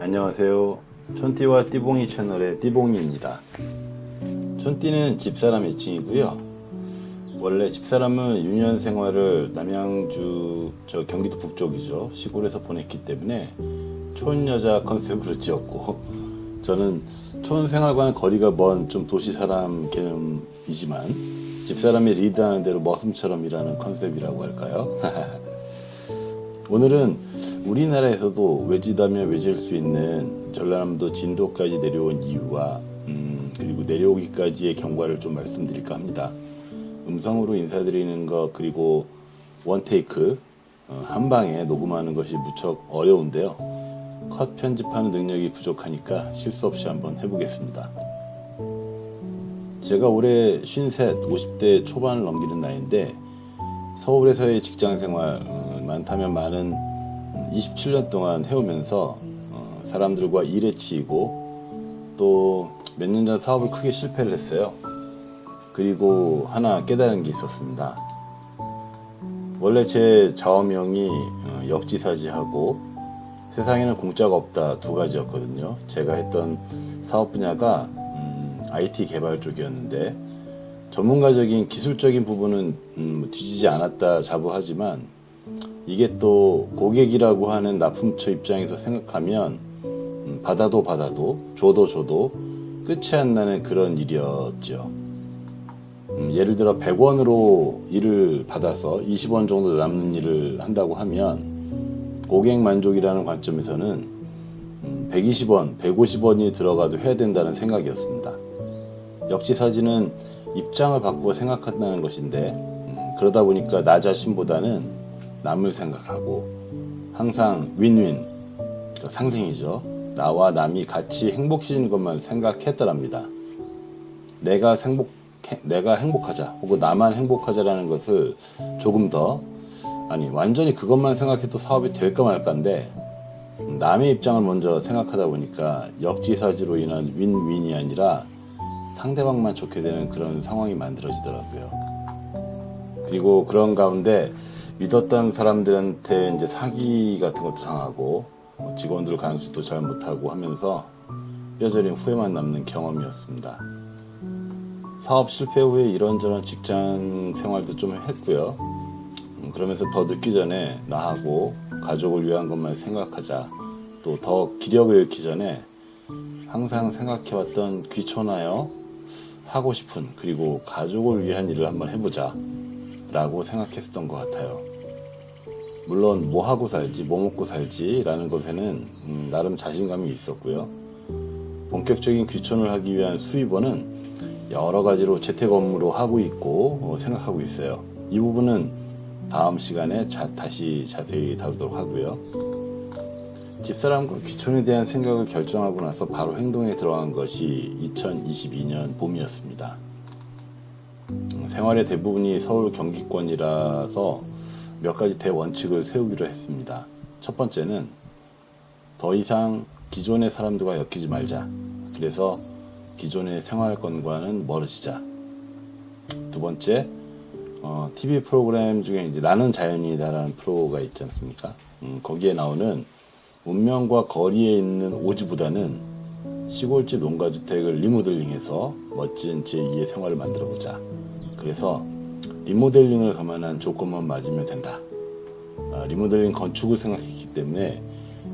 안녕하세요. 촌띠와 띠봉이 채널의 띠봉이입니다. 촌띠는 집사람 애칭이고요. 원래 집사람은 유년 생활을 남양주 경기도 북쪽이죠. 시골에서 보냈기 때문에 촌여자 컨셉으로 지었고, 저는 촌 생활과는 거리가 먼 좀 도시 사람 개념이지만 집사람이 리드하는 대로 머슴처럼 일하는 컨셉이라고 할까요? 오늘은 우리나라에서도 외지다면 외질 수 있는 전라남도 진도까지 내려온 이유와 그리고 내려오기까지의 경과를 좀 말씀드릴까 합니다. 음성으로 인사드리는 것 그리고 원테이크 한 방에 녹음하는 것이 무척 어려운데요. 컷 편집하는 능력이 부족하니까 실수 없이 한번 해보겠습니다. 제가 올해 53, 50대 초반을 넘기는 나이인데 서울에서의 직장생활 많다면 많은 27년 동안 해오면서 사람들과 일에 치이고 또 몇 년 전 사업을 크게 실패를 했어요. 그리고 하나 깨달은 게 있었습니다. 원래 제 좌우명이 역지사지하고 세상에는 공짜가 없다 두 가지였거든요. 제가 했던 사업 분야가 IT 개발 쪽이었는데 전문가적인 기술적인 부분은 뒤지지 않았다 자부하지만 이게 또 고객이라고 하는 납품처 입장에서 생각하면 받아도 줘도 끝이 안 나는 그런 일이었죠. 예를 들어 100원으로 일을 받아서 20원 정도 남는 일을 한다고 하면 고객 만족이라는 관점에서는 120원, 150원이 들어가도 해야 된다는 생각이었습니다. 역지사지는 입장을 바꾸어 생각한다는 것인데 그러다 보니까 나 자신보다는 남을 생각하고 항상 윈윈, 그러니까 상생이죠. 나와 남이 같이 행복해지는 것만 생각했더랍니다. 내가 행복하자 혹은 나만 행복하자라는 것을 조금 더 완전히 그것만 생각해도 사업이 될까 말까인데 남의 입장을 먼저 생각하다 보니까 역지사지로 인한 윈윈이 아니라 상대방만 좋게 되는 그런 상황이 만들어지더라고요. 그리고 그런 가운데 믿었던 사람들한테 이제 사기 같은 것도 당하고 직원들 간수도 잘 못하고 하면서 뼈저린 후회만 남는 경험이었습니다. 사업 실패 후에 이런저런 직장 생활도 좀 했고요. 그러면서 더 늦기 전에 나하고 가족을 위한 것만 생각하자, 또 더 기력을 잃기 전에 항상 생각해왔던 귀촌하여 하고 싶은 그리고 가족을 위한 일을 한번 해보자 라고 생각했었던 것 같아요. 물론 뭐 하고 살지 뭐 먹고 살지 라는 것에는 나름 자신감이 있었고요. 본격적인 귀촌을 하기 위한 수입원은 여러 가지로 재택 업무로 하고 있고 생각하고 있어요. 이 부분은 다음 시간에 다시 자세히 다루도록 하고요. 집사람과 귀촌에 대한 생각을 결정하고 나서 바로 행동에 들어간 것이 2022년 봄이었습니다. 생활의 대부분이 서울 경기권이라서 몇 가지 대원칙을 세우기로 했습니다. 첫 번째는 더 이상 기존의 사람들과 엮이지 말자. 그래서 기존의 생활권과는 멀어지자. 두 번째, TV 프로그램 중에 이제 나는 자연이다라는 프로가 있지 않습니까? 거기에 나오는 문명과 거리에 있는 오지보다는 시골집 농가주택을 리모델링해서 멋진 제2의 생활을 만들어보자. 그래서 리모델링을 감안한 조건만 맞으면 된다. 리모델링 건축을 생각했기 때문에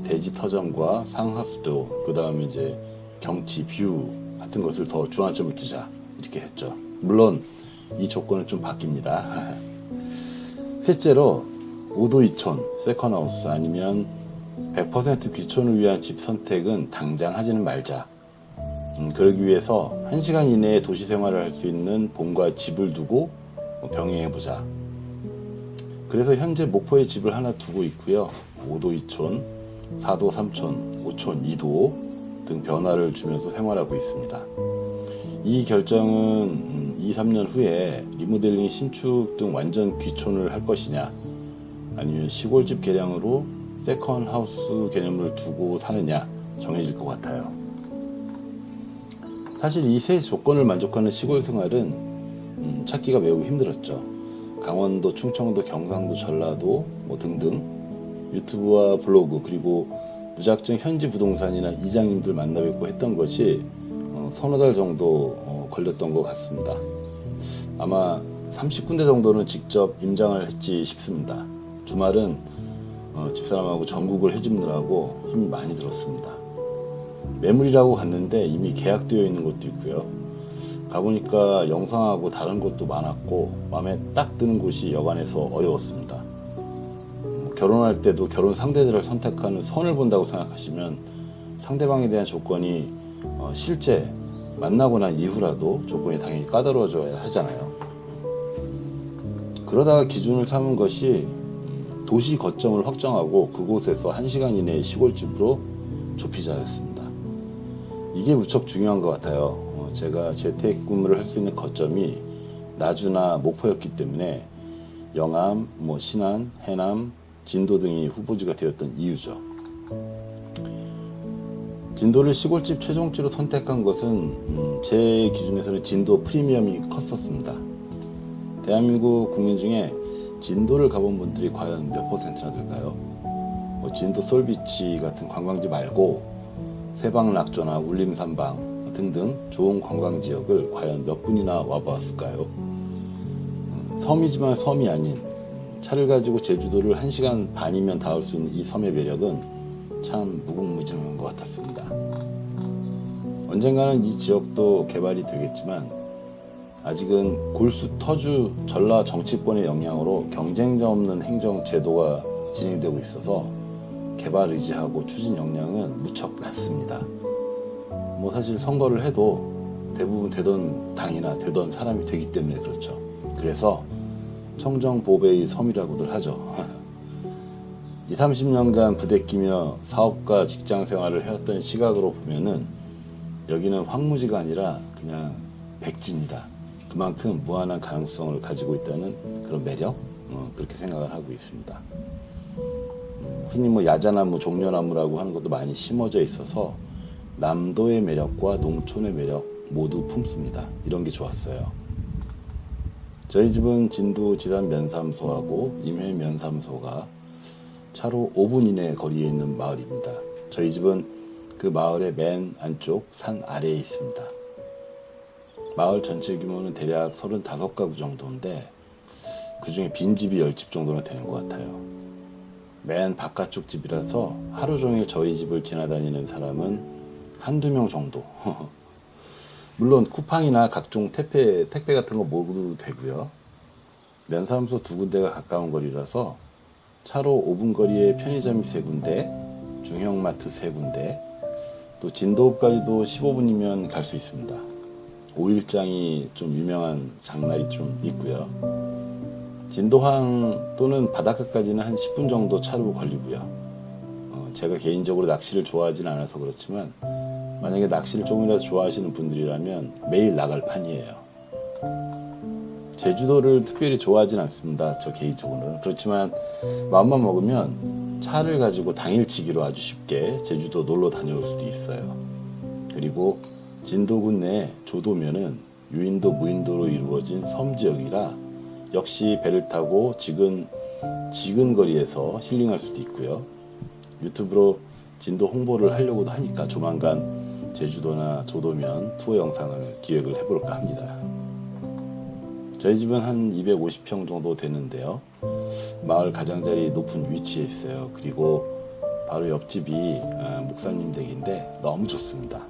대지 터전과 상하수도, 그 다음에 이제 경치, 뷰 같은 것을 더 주안점을 두자 이렇게 했죠. 물론 이 조건은 좀 바뀝니다. 실제로 오도이촌, 세컨하우스 아니면 100% 귀촌을 위한 집 선택은 당장 하지는 말자. 그러기 위해서 1시간 이내에 도시 생활을 할 수 있는 봄과 집을 두고 병행해보자. 그래서 현재 목포에 집을 하나 두고 있고요. 5도 2촌, 4도 3촌, 5촌 2도 등 변화를 주면서 생활하고 있습니다. 이 결정은 2, 3년 후에 리모델링, 신축 등 완전 귀촌을 할 것이냐 아니면 시골집 개량으로 세컨 하우스 개념을 두고 사느냐 정해질 것 같아요. 사실 이 세 조건을 만족하는 시골 생활은 찾기가 매우 힘들었죠. 강원도, 충청도, 경상도, 전라도 등등 유튜브와 블로그 그리고 무작정 현지 부동산이나 이장님들 만나뵙고 했던 것이 서너 달 정도 걸렸던 것 같습니다. 아마 30군데 정도는 직접 임장을 했지 싶습니다. 주말은 집사람하고 전국을 해줍느라고 힘이 많이 들었습니다. 매물이라고 갔는데 이미 계약되어 있는 곳도 있고요. 가보니까 영상하고 다른 곳도 많았고 마음에 딱 드는 곳이 여간해서 어려웠습니다. 결혼할 때도 결혼 상대들을 선택하는 선을 본다고 생각하시면 상대방에 대한 조건이 실제 만나고 난 이후라도 조건이 당연히 까다로워져야 하잖아요. 그러다가 기준을 삼은 것이 도시 거점을 확정하고 그곳에서 1시간 이내의 시골집으로 좁히자였습니다. 이게 무척 중요한 것 같아요. 제가 재택근무를 할 수 있는 거점이 나주나 목포였기 때문에 영암, 신안, 해남, 진도 등이 후보지가 되었던 이유죠. 진도를 시골집 최종지로 선택한 것은 제 기준에서는 진도 프리미엄이 컸었습니다. 대한민국 국민 중에 진도를 가본 분들이 과연 몇 퍼센트나 될까요? 진도 솔비치 같은 관광지 말고 세방락조나 울림산방 등등 좋은 관광지역을 과연 몇 분이나 와보았을까요? 섬이지만 섬이 아닌 차를 가지고 제주도를 1시간 반이면 닿을 수 있는 이 섬의 매력은 참 무궁무진한 것 같았습니다. 언젠가는 이 지역도 개발이 되겠지만 아직은 골수 터주 전라 정치권의 영향으로 경쟁자 없는 행정 제도가 진행되고 있어서 개발 의지하고 추진 역량은 무척 낮습니다. 사실 선거를 해도 대부분 되던 당이나 되던 사람이 되기 때문에 그렇죠. 그래서 청정보배의 섬이라고들 하죠. 20, 30년간 부대끼며 사업과 직장 생활을 해왔던 시각으로 보면은 여기는 황무지가 아니라 그냥 백지입니다. 그만큼 무한한 가능성을 가지고 있다는 그런 매력? 그렇게 생각을 하고 있습니다. 흔히 야자나무, 종려나무라고 하는 것도 많이 심어져 있어서 남도의 매력과 농촌의 매력 모두 품습니다. 이런 게 좋았어요. 저희 집은 진도 지산 면사무소하고 임회 면사무소가 차로 5분 이내 거리에 있는 마을입니다. 저희 집은 그 마을의 맨 안쪽 산 아래에 있습니다. 마을 전체 규모는 대략 35가구 정도인데 그 중에 빈집이 10집 정도는 되는 것 같아요. 맨 바깥쪽 집이라서 하루 종일 저희 집을 지나다니는 사람은 한두 명 정도. 물론 쿠팡이나 각종 택배 같은 거 모두 되고요. 면사무소 2군데가 가까운 거리라서 차로 5분 거리에 편의점이 3군데, 중형마트 3군데, 또 진도까지도 15분이면 갈 수 있습니다. 오일장이 좀 유명한 장날이 좀 있고요. 진도항 또는 바닷가까지는 한 10분 정도 차로 걸리고요. 제가 개인적으로 낚시를 좋아하진 않아서 그렇지만 만약에 낚시를 조금이라도 좋아하시는 분들이라면 매일 나갈 판이에요. 제주도를 특별히 좋아하진 않습니다. 저 개인적으로는. 그렇지만 마음만 먹으면 차를 가지고 당일치기로 아주 쉽게 제주도 놀러 다녀올 수도 있어요. 그리고 진도군 내 조도면은 유인도 무인도로 이루어진 섬지역이라 역시 배를 타고 지근 거리에서 힐링할 수도 있고요. 유튜브로 진도 홍보를 하려고도 하니까 조만간 제주도나 조도면 투어 영상을 기획을 해볼까 합니다. 저희 집은 한 250평 정도 되는데요. 마을 가장자리 높은 위치에 있어요. 그리고 바로 옆집이 목사님 댁인데 너무 좋습니다.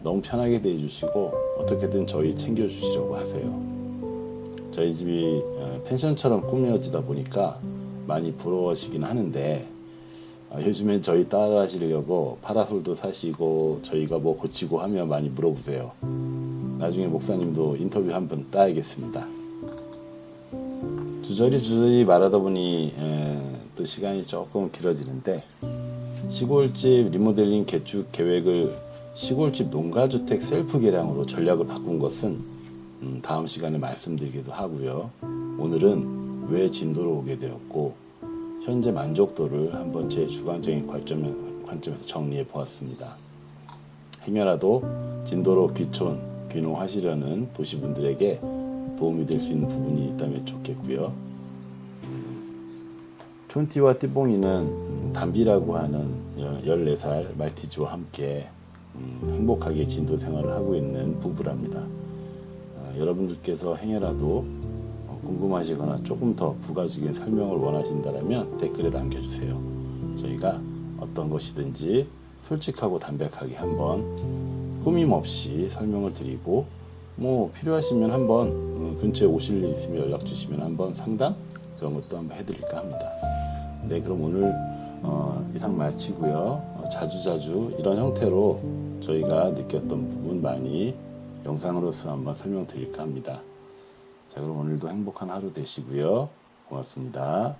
너무 편하게 대해주시고 어떻게든 저희 챙겨주시려고 하세요. 저희 집이 펜션처럼 꾸며지다 보니까 많이 부러워하시긴 하는데 요즘엔 저희 따라하시려고 파라솔도 사시고 저희가 뭐 고치고 하면 많이 물어보세요. 나중에 목사님도 인터뷰 한번 따야겠습니다. 주저리 말하다 보니 또 시간이 조금 길어지는데 시골집 리모델링 개축 계획을 시골집 농가주택 셀프 개량으로 전략을 바꾼 것은 다음 시간에 말씀드리기도 하고요. 오늘은 왜 진도로 오게 되었고 현재 만족도를 한번 제 주관적인 관점에서 정리해 보았습니다. 행여라도 진도로 귀농하시려는 도시분들에게 도움이 될 수 있는 부분이 있다면 좋겠고요. 촌티와 띠뽕이는 담비라고 하는 14살 말티즈와 함께 행복하게 진도 생활을 하고 있는 부부랍니다. 여러분들께서 행여라도 궁금하시거나 조금 더 부가적인 설명을 원하신다면 댓글에 남겨주세요. 저희가 어떤 것이든지 솔직하고 담백하게 한번 꾸밈 없이 설명을 드리고, 뭐 필요하시면 한번 근처에 오실 일 있으면 연락 주시면 한번 상담 그런 것도 한번 해드릴까 합니다. 네, 그럼 오늘 이상 마치고요. 자주자주 이런 형태로 저희가 느꼈던 부분 많이 영상으로서 한번 설명드릴까 합니다. 자, 그럼 오늘도 행복한 하루 되시고요. 고맙습니다.